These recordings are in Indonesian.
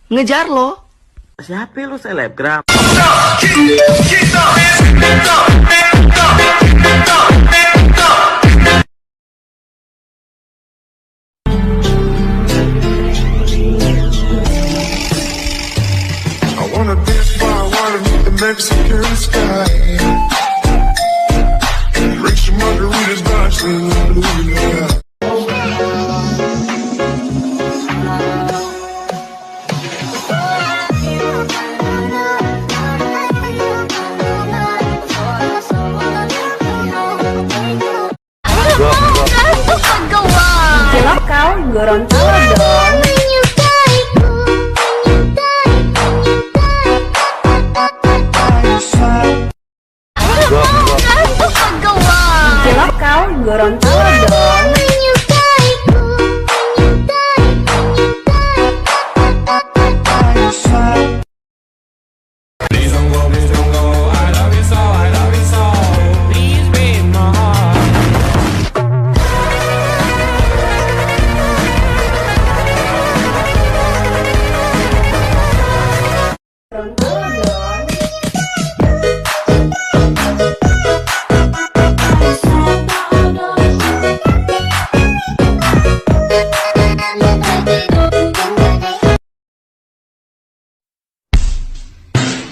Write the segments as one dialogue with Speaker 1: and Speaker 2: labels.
Speaker 1: Ngejar lo.
Speaker 2: Siapa lu selebgram?
Speaker 3: I wanna dance by water beneath the Mexican sky. Drink some margaritas, watch the blue.
Speaker 4: Cilok kau Gorontalo dong. Cilok kau Gorontalo dong.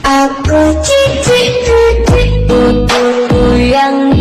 Speaker 5: Aku cici yang